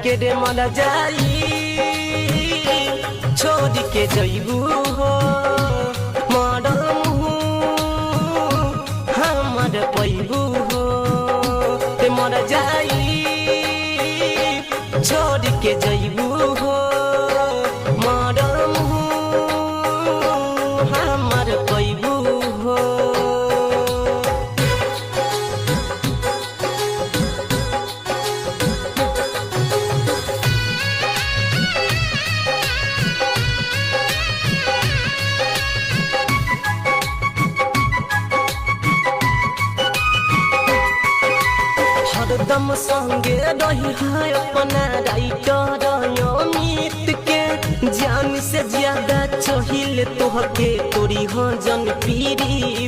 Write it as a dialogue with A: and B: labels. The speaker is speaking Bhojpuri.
A: के रे मर जाई छोड़ के जइबू हो मरम हमर पैबू हो ते मर जाई छोड़ के जइबू हो मरम हमर पैबू हो। हरदम संगे रही है अपना राइटर अमित के जान से ज्यादा चाहिए तोहके तोरी हो जन पीरी